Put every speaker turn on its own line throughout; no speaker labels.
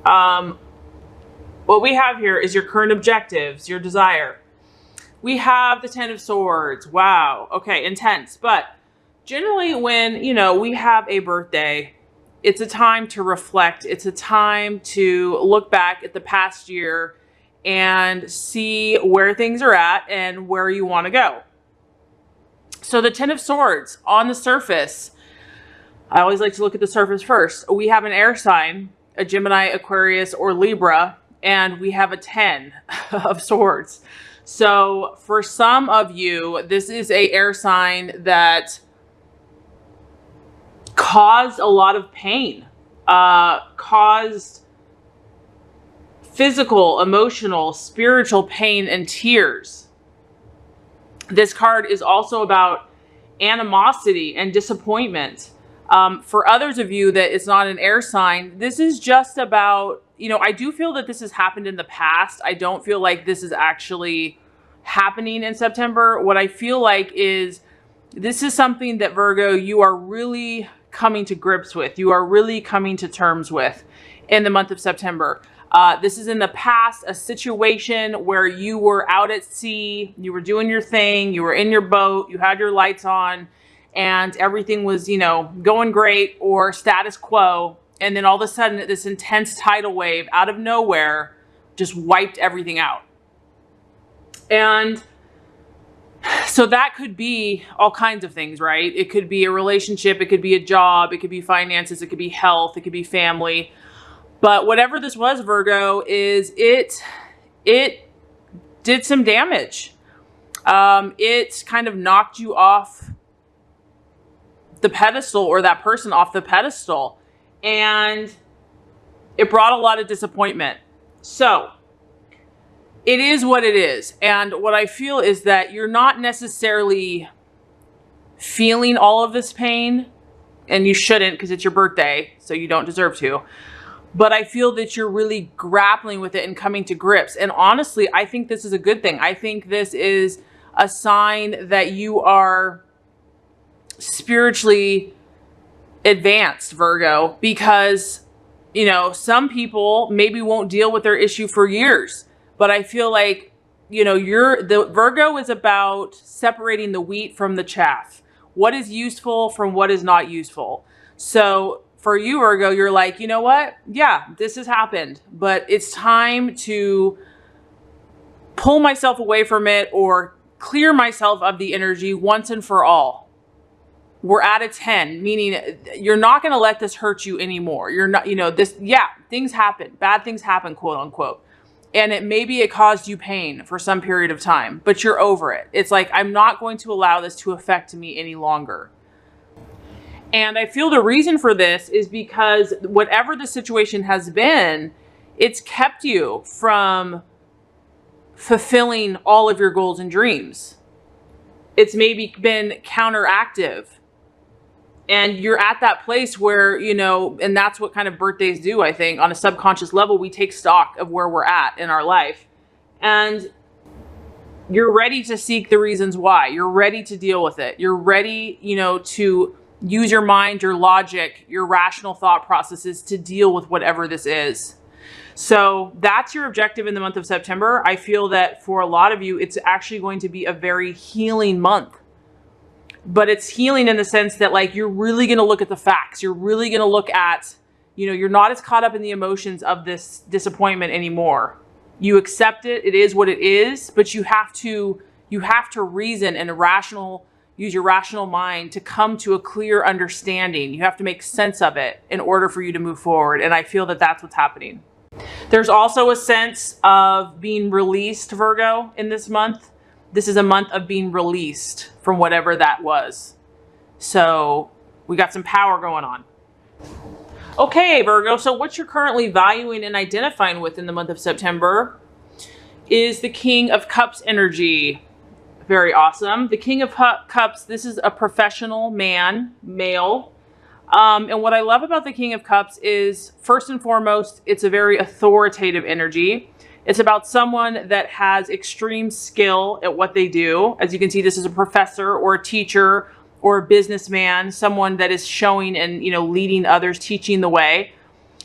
What we have here is your current objectives, your desire. We have the Ten of Swords. Wow. Okay, intense. But generally when, we have a birthday, it's a time to reflect. It's a time to look back at the past year and see where things are at and where you want to go. So the Ten of Swords on the surface, I always like to look at the surface first. We have an air sign, a Gemini, Aquarius, or Libra, and we have a 10 of Swords. So for some of you, this is a air sign that caused a lot of pain, caused physical, emotional, spiritual pain and tears. This card is also about animosity and disappointment. For others of you that it's not an air sign, this is just about, I do feel that this has happened in the past. I don't feel like this is actually happening in September. What I feel like is this is something that, Virgo, you are really coming to grips with. You are really coming to terms with in the month of September. This is in the past, a situation where you were out at sea, you were doing your thing, you were in your boat, you had your lights on, and everything was, going great or status quo. And then all of a sudden, this intense tidal wave out of nowhere just wiped everything out. And so that could be all kinds of things, right? It could be a relationship, it could be a job, it could be finances, it could be health, it could be family. But whatever this was, Virgo, is it did some damage. It kind of knocked you off the pedestal, or that person off the pedestal. And it brought a lot of disappointment. So it is what it is. And what I feel is that you're not necessarily feeling all of this pain, and you shouldn't, because it's your birthday, so you don't deserve to. But I feel that you're really grappling with it and coming to grips. And honestly, I think this is a good thing. I think this is a sign that you are spiritually advanced, Virgo, because, some people maybe won't deal with their issue for years. But I feel like, the Virgo is about separating the wheat from the chaff. What is useful from what is not useful. So for you, Virgo, you're like, you know what? Yeah, this has happened, but it's time to pull myself away from it or clear myself of the energy once and for all. We're at a 10, meaning you're not going to let this hurt you anymore. You're not, things happen, bad things happen, quote unquote. And maybe it caused you pain for some period of time, but you're over it. It's like, I'm not going to allow this to affect me any longer. And I feel the reason for this is because whatever the situation has been, it's kept you from fulfilling all of your goals and dreams. It's maybe been counteractive. And you're at that place where, and that's what kind of birthdays do, I think. On a subconscious level, we take stock of where we're at in our life. And you're ready to seek the reasons why. You're ready to deal with it. You're ready, to use your mind, your logic, your rational thought processes to deal with whatever this is. So that's your objective in the month of September. I feel that for a lot of you, it's actually going to be a very healing month. But it's healing in the sense that, like, you're really going to look at the facts. You're really going to look at, you're not as caught up in the emotions of this disappointment anymore. You accept it. It is what it is. But you have to reason and use your rational mind to come to a clear understanding. You have to make sense of it in order for you to move forward. And I feel that that's what's happening. There's also a sense of being released, Virgo, in this month. This is a month of being released from whatever that was. So we got some power going on. Okay, Virgo, so what you're currently valuing and identifying with in the month of September is the King of Cups energy. Very awesome. The King of Cups, this is a professional male. And what I love about the King of Cups is, first and foremost, it's a very authoritative energy. It's about someone that has extreme skill at what they do. As you can see, this is a professor or a teacher or a businessman, someone that is showing and, leading others, teaching the way.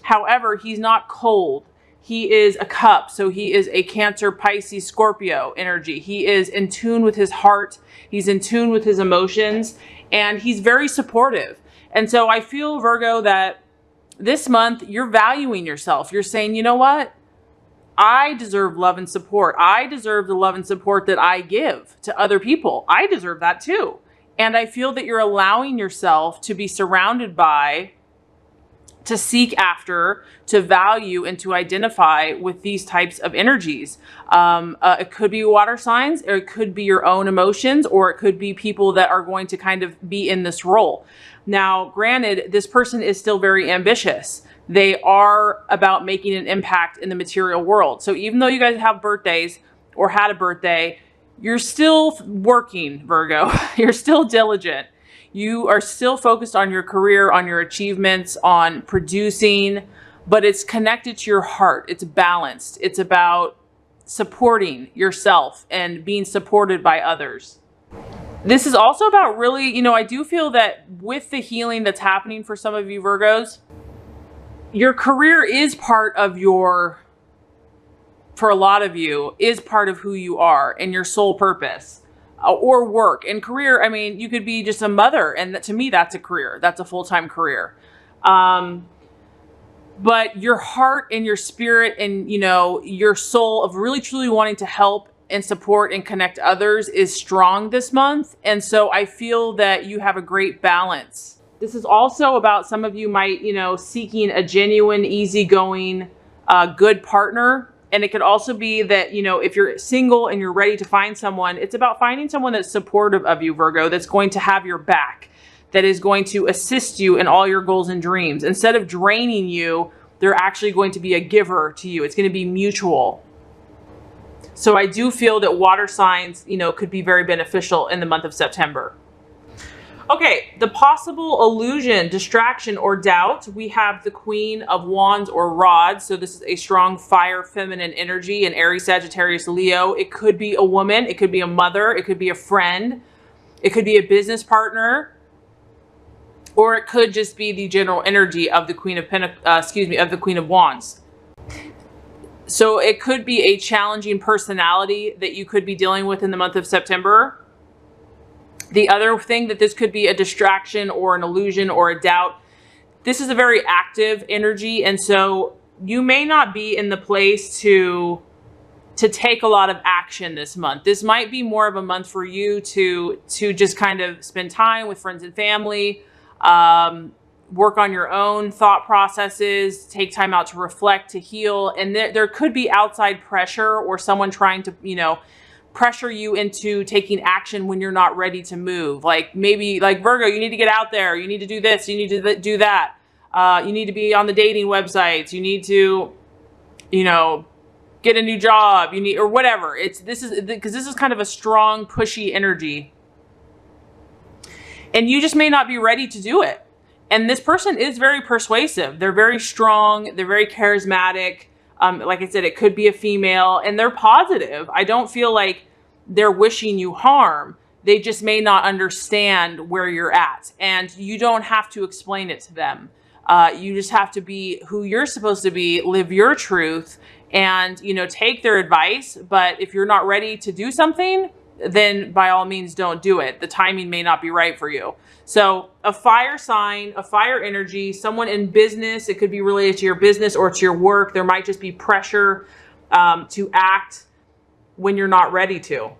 However, he's not cold. He is a cup. So he is a Cancer, Pisces, Scorpio energy. He is in tune with his heart. He's in tune with his emotions, and he's very supportive. And so I feel, Virgo, that this month you're valuing yourself. You're saying, you know what? I deserve love and support. I deserve the love and support that I give to other people. I deserve that too. And I feel that you're allowing yourself to be surrounded by, to seek after, to value, and to identify with these types of energies. It could be water signs, or it could be your own emotions, or it could be people that are going to kind of be in this role. Now, granted, this person is still very ambitious. They are about making an impact in the material world. So even though you guys have birthdays or had a birthday, you're still working, Virgo. You're still diligent. You are still focused on your career, on your achievements, on producing, but it's connected to your heart. It's balanced. It's about supporting yourself and being supported by others. This is also about really, I do feel that with the healing that's happening for some of you Virgos, your career is part of for a lot of you, is part of who you are and your sole purpose. Or work and career. I mean, you could be just a mother, and to me, that's a career. That's a full-time career. But your heart and your spirit and, your soul of really truly wanting to help and support and connect others is strong this month. And so I feel that you have a great balance. This is also about some of you might, seeking a genuine, easygoing, good partner. And it could also be that, if you're single and you're ready to find someone, it's about finding someone that's supportive of you, Virgo, that's going to have your back, that is going to assist you in all your goals and dreams. Instead of draining you, they're actually going to be a giver to you. It's going to be mutual. So I do feel that water signs, could be very beneficial in the month of September. Okay, the possible illusion, distraction, or doubt. We have the Queen of Wands or Rods. So this is a strong fire, feminine energy in Aries, Sagittarius, Leo. It could be a woman. It could be a mother. It could be a friend. It could be a business partner. Or it could just be the general energy of the Queen of of the Queen of Wands. So it could be a challenging personality that you could be dealing with in the month of September. The other thing that this could be a distraction or an illusion or a doubt. This is a very active energy. And so you may not be in the place to take a lot of action this month. This might be more of a month for you to just kind of spend time with friends and family, work on your own thought processes, take time out to reflect, to heal. And there could be outside pressure or someone trying to, pressure you into taking action when you're not ready to move. Like maybe like Virgo, you need to get out there. You need to do this. You need to do that. You need to be on the dating websites. You need to, get a new job. You need, or whatever. This is kind of a strong, pushy energy. And you just may not be ready to do it. And this person is very persuasive. They're very strong. They're very charismatic. Like I said, it could be a female, and they're positive. I don't feel like they're wishing you harm. They just may not understand where you're at, and you don't have to explain it to them. You just have to be who you're supposed to be, live your truth, and, take their advice. But if you're not ready to do something, then by all means, don't do it. The timing may not be right for you. So a fire sign, a fire energy, someone in business, it could be related to your business or to your work. There might just be pressure to act when you're not ready to.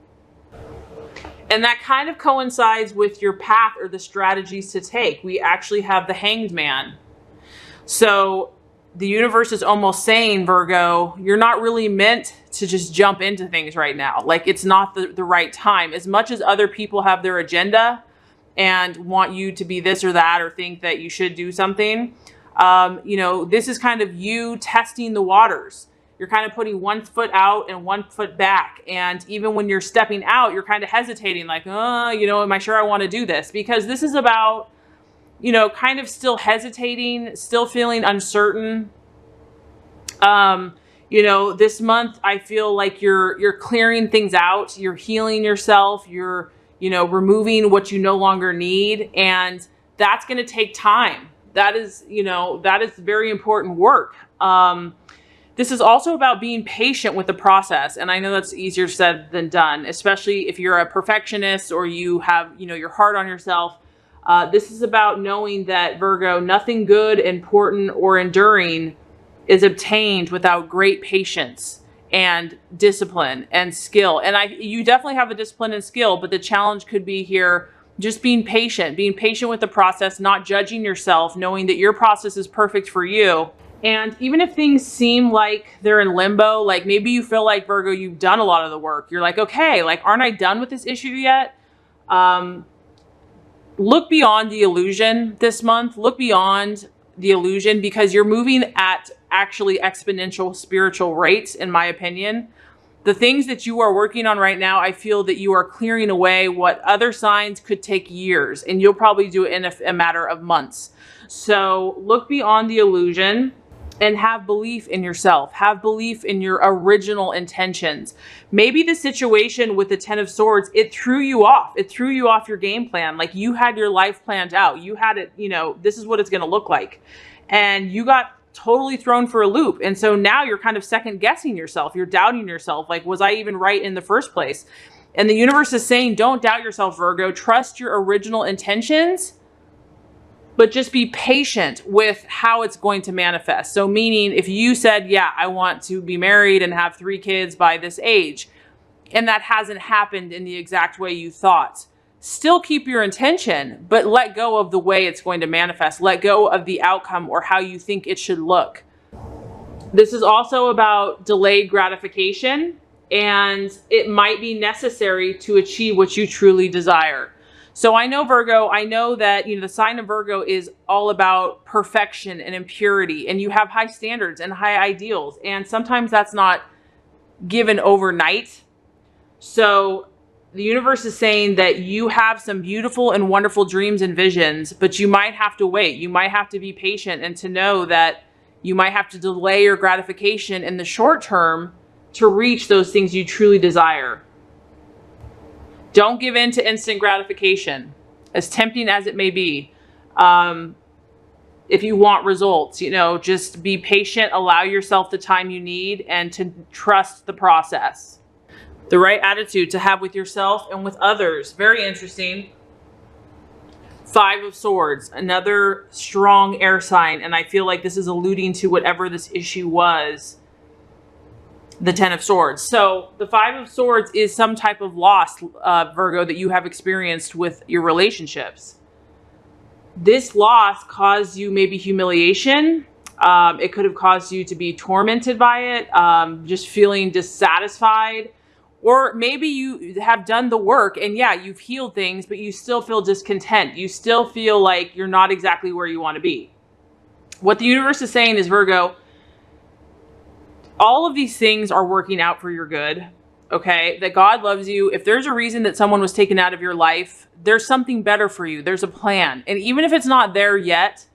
And that kind of coincides with your path or the strategies to take. We actually have the Hanged Man. So the universe is almost saying, Virgo, you're not really meant to just jump into things right now. Like it's not the right time. As much as other people have their agenda and want you to be this or that, or think that you should do something, this is kind of you testing the waters. You're kind of putting one foot out and one foot back. And even when you're stepping out, you're kind of hesitating like, am I sure I want to do this? Because this is about, kind of still hesitating, still feeling uncertain. This month, I feel like you're clearing things out. You're healing yourself. You're, removing what you no longer need. And that's going to take time. that is, you know, that is very important work. This is also about being patient with the process. And I know that's easier said than done, especially if you're a perfectionist or you have, you know, you're hard on yourself. This is about knowing that, Virgo, nothing good, important, or enduring is obtained without great patience and discipline and skill. And you definitely have the discipline and skill, but the challenge could be here just being patient with the process, not judging yourself, knowing that your process is perfect for you. And even if things seem like they're in limbo, like maybe you feel like, Virgo, you've done a lot of the work. You're like, okay, like, aren't I done with this issue yet? Look beyond the illusion this month. Look beyond the illusion, because you're moving at actually exponential spiritual rates, in my opinion. The things that you are working on right now, I feel that you are clearing away what other signs could take years, and you'll probably do it in a matter of months. So look beyond the illusion and have belief in yourself. Have belief in your original intentions. Maybe the situation with the Ten of Swords, it threw you off. It threw you off your game plan. Like, you had your life planned out. You had it, you know, this is what it's going to look like. And you got totally thrown for a loop. And so now you're kind of second guessing yourself. You're doubting yourself. Like, was I even right in the first place? And the universe is saying, don't doubt yourself, Virgo. Trust your original intentions, but just be patient with how it's going to manifest. So meaning, if you said, yeah, I want to be married and have 3 kids by this age, and that hasn't happened in the exact way you thought, still keep your intention, but let go of the way it's going to manifest. Let go of the outcome or how you think it should look. This is also about delayed gratification, and it might be necessary to achieve what you truly desire. So I know, Virgo, I know that, you know, the sign of Virgo is all about perfection and impurity, and you have high standards and high ideals. And sometimes that's not given overnight. So the universe is saying that you have some beautiful and wonderful dreams and visions, but you might have to wait. You might have to be patient, and to know that you might have to delay your gratification in the short term to reach those things you truly desire. Don't give in to instant gratification, as tempting as it may be. If you want results, you know, just be patient, allow yourself the time you need, and to trust the process. The right attitude to have with yourself and with others. Very interesting. 5 of Swords, another strong air sign. And I feel like this is alluding to whatever this issue was. The 10 of Swords. So the 5 of Swords is some type of loss, Virgo, that you have experienced with your relationships. This loss caused you maybe humiliation. It could have caused you to be tormented by it, just feeling dissatisfied. Or maybe you have done the work and, yeah, you've healed things, but you still feel discontent. You still feel like you're not exactly where you want to be. What the universe is saying is, Virgo, all of these things are working out for your good, okay? That God loves you. If there's a reason that someone was taken out of your life, there's something better for you. There's a plan. And even if it's not there yet,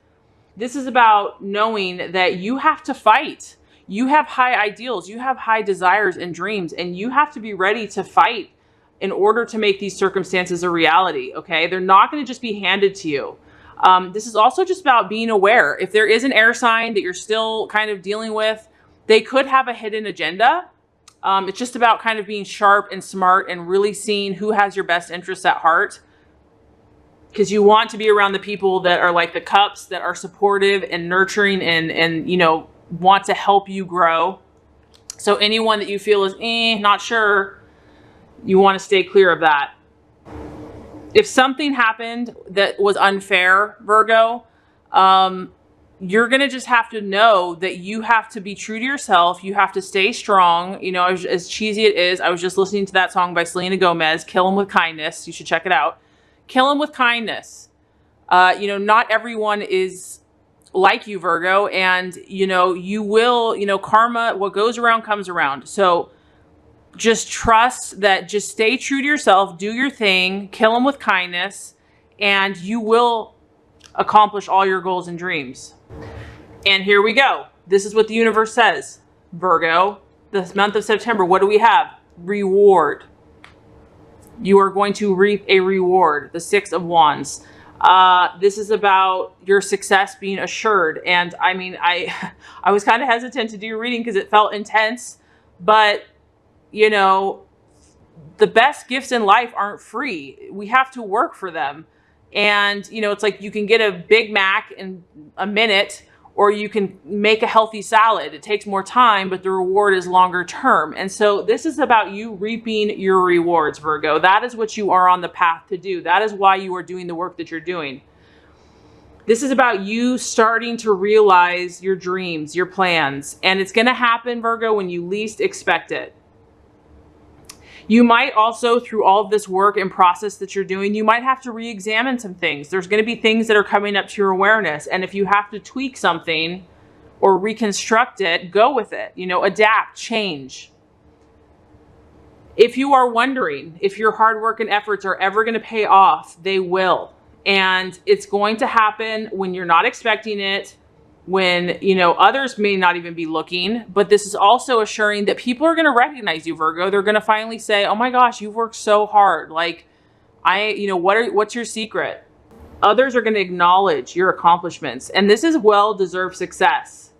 this is about knowing that you have to fight. You have high ideals. You have high desires and dreams, and you have to be ready to fight in order to make these circumstances a reality, okay? They're not going to just be handed to you. This is also just about being aware. If there is an air sign that you're still kind of dealing with, they could have a hidden agenda. It's just about kind of being sharp and smart and really seeing who has your best interests at heart. Because you want to be around the people that are like the cups, that are supportive and nurturing and you know, want to help you grow. So anyone that you feel is not sure, you want to stay clear of that. If something happened that was unfair, Virgo, you're going to just have to know that you have to be true to yourself. You have to stay strong. You know, as cheesy it is, I was just listening to that song by Selena Gomez, Kill 'Em With Kindness. You should check it out. Kill 'em with kindness. You know, not everyone is like you, Virgo. And, you know, you will, you know, karma, what goes around comes around. So just trust that, just stay true to yourself, do your thing, kill them with kindness, and you will accomplish all your goals and dreams. And here we go. This is what the universe says, Virgo. This month of September, what do we have? Reward. You are going to reap a reward. The 6 of Wands. This is about your success being assured. And I mean, I was kind of hesitant to do your reading because it felt intense, but you know, the best gifts in life aren't free. We have to work for them. And, you know, it's like you can get a Big Mac in a minute, or you can make a healthy salad. It takes more time, but the reward is longer term. And so this is about you reaping your rewards, Virgo. That is what you are on the path to do. That is why you are doing the work that you're doing. This is about you starting to realize your dreams, your plans. And it's going to happen, Virgo, when you least expect it. You might also, through all of this work and process that you're doing, you might have to re-examine some things. There's going to be things that are coming up to your awareness. And if you have to tweak something or reconstruct it, go with it. You know, adapt, change. If you are wondering if your hard work and efforts are ever going to pay off, they will. And it's going to happen when you're not expecting it, when, you know, others may not even be looking, but this is also assuring that people are going to recognize you, Virgo. They're going to finally say, oh my gosh, you've worked so hard. Like, what's your secret? Others are going to acknowledge your accomplishments, and this is well-deserved success.